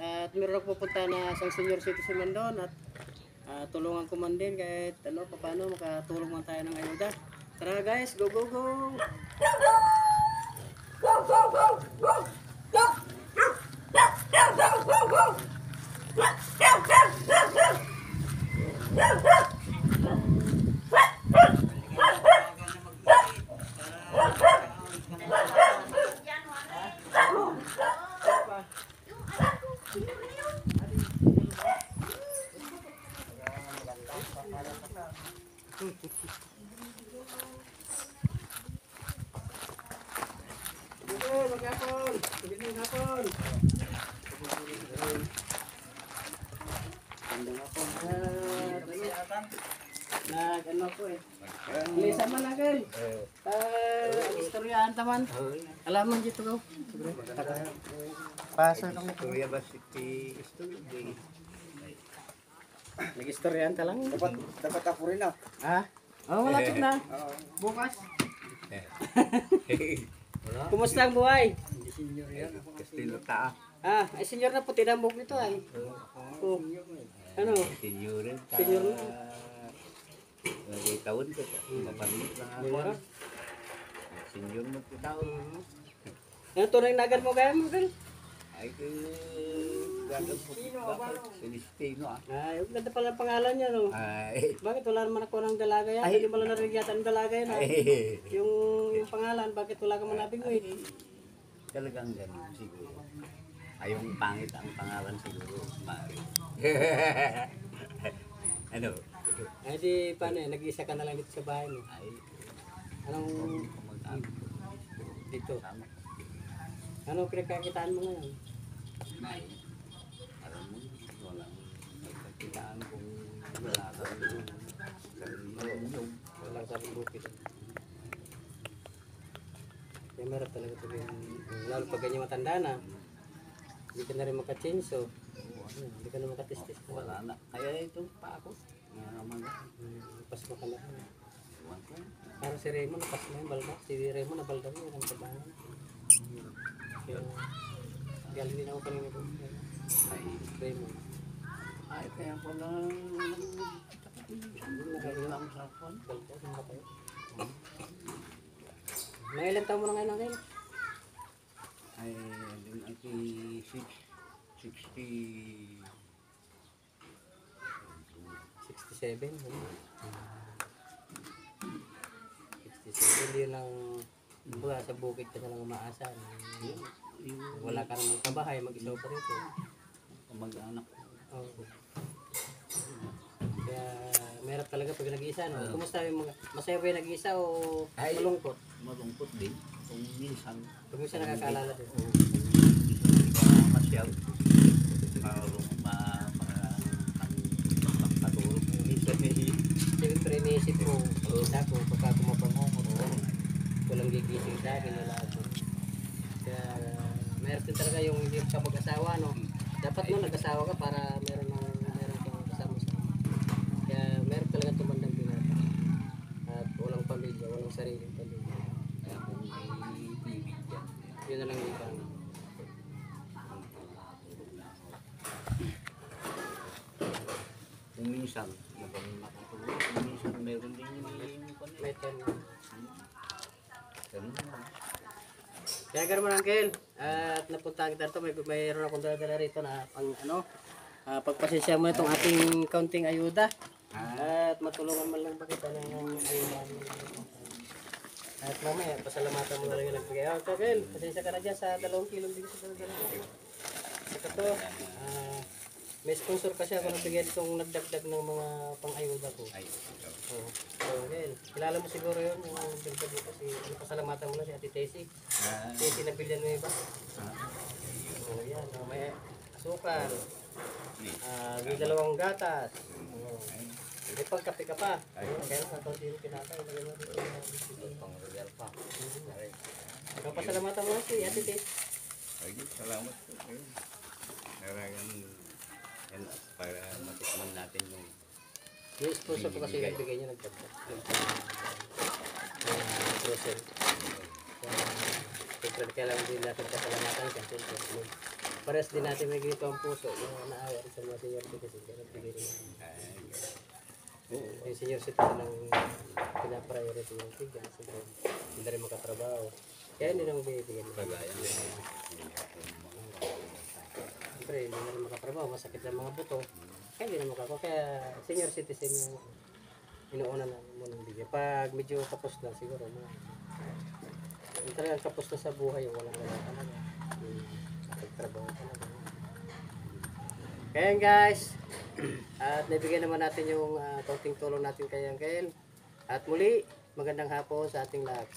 At meron ako pupunta na isang senior citizen man doon at tulungan ko man din kahit paano makatulong man tayo ng ayuda. Tara guys, go go go! Maghapon! Magandang hapon! Magandang hapon. Nag-ano po eh. Lisa man agad. Istoryahan taman. Alaman dito ko. Pasa lang ito. Kuya ba si Story? Nag-istoryahan ta lang. Dapat ako rin ah. Ha? Oh, malapit na. Bukas. Kumusta ang buhay? Hindi senior yan. Kastilo ta. Ay senior na po, tinambok nito ay. Oh. Ano? Senior rin. Senior na. Lagi taon ko. Mapalit lang ako. Senior mo po taon. Ano tunay nagan mo gaya mo, girl? Ay, gagawin po. Celestino ah. Ay, ganda pala ang pangalan niya, no? Ay. Bakit wala naman ako ng dalaga yan? Ay. Hindi mo lang narinig yata ng dalaga yan, ha? Ay. Yung pangalan, bakit wala ka manabing mo, eh? Talagang ganun siguro. Ay, yung pangit ang pangalan siguro. Mari. Ano? Ay, di, paano eh? Nag-iisa ka na lang dito sa bahay mo. Ay, Anong mag-ano. dito? Anong pinagkakitaan mo ngayon? Ay, alam mo, walang nagkakitaan kung wala ka rin. Wala ka rin bukid. Kaya meron talaga ito yung, lalo pag ganyan matanda na, hindi ka na rin makachinso. Hindi ka na makatistis. Wala na. Kaya ito pa ako. Nga naman. Pas mo ka na. Ewan ko. Parang si Raymond, napas mo yung balda. Si Raymond, nabalda mo yung tabangan. Kaya, galing din ako kanina po. Ay, Raymond. ay, kaya ko lang nakailang sa phone. Balda, saan ba kayo? Mga ilang taon mo na ngayon ngayon? Ay, din ang 60. 67. 67, hindi lang wala sa bukid ka na lang umaasa. Wala ka namang kabahay, mag-isaw pa rito. Mag-anak. Oo. Kaya meron talaga pag nag-iisa, no? Kumusta yung mga, masaya ba yung nag-iisa o Ay. malungkot? Malungkot din. Kung minsan. Pag minsan nakakaalala din. Masyal. Pagkatulog. Siyempre iniisip ko, isa ko, pagka kumapag ako, walang gigising sa akin, wala ako. Kaya meron din talaga yung hindi ka mag-asawa, no? Dapat no, nag-asawa ka para meron kang kasama sa. Kaya meron talaga tumandang binata. At walang pamilya, walang sariling pamilya. Kaya kung may bibig yan. Yun na lang yung iba. Kung minsan, nakatulog. Kung minsan, meron din yung May time. ganun lang. Kaya ganun mo Uncle. At napunta kita rito, mayroon akong dala rito na pang pagpasensya mo itong ating kaunting ayuda. At matulungan man lang ba kita ng ayuda. At mamaya, pasalamatan mo na lang yung nagbigay. Uncle, pasensya ka na dyan sa 2 kilong dito sa dala. Saka to, may sponsor kasi ako nagbigay ditong nagdagdag ng mga pang-ayuda ko. Ay, Oo. So, yun. Kilala mo siguro yun, yung nagdagdag dito si, pasalamatan mo na si Ate Tessie. Tessie na bilyan mo iba. Oo, yan. May asukal. May 2 gatas. Oo. May pagkape ka pa. Kaya lang, ito din pinatay. pang-regal pa. Pasalamatan mo na si Ate Tessie. Ay, salamat po. Naragang yan para matikman natin Yung sponsor ko kasi nagbigay niya nagdagdag. Grocery. Siyempre kailangan din natin pasalamatan siya. Pares din natin may ganito ang puso. Yung naawa rin sa mga senior citizen. Kaya nagbigay rin natin. Yung senior citizen ang pinapriority yung tigyan. Siyempre, hindi rin makatrabaho. Kaya hindi naman bibigyan na. Siyempre, hindi na rin makatrabaho. Masakit ang mga buto. Kaya hindi na makakuha. Kaya senior citizen yung inuuna na munang bigyan. Pag medyo kapos na siguro. Yung talagang kapos na sa buhay. Yung walang wala talaga. Yung nagtrabaho talaga. Kaya guys. At naibigay naman natin yung kaunting tulong natin kay Uncle. At muli, magandang hapon sa ating lahat.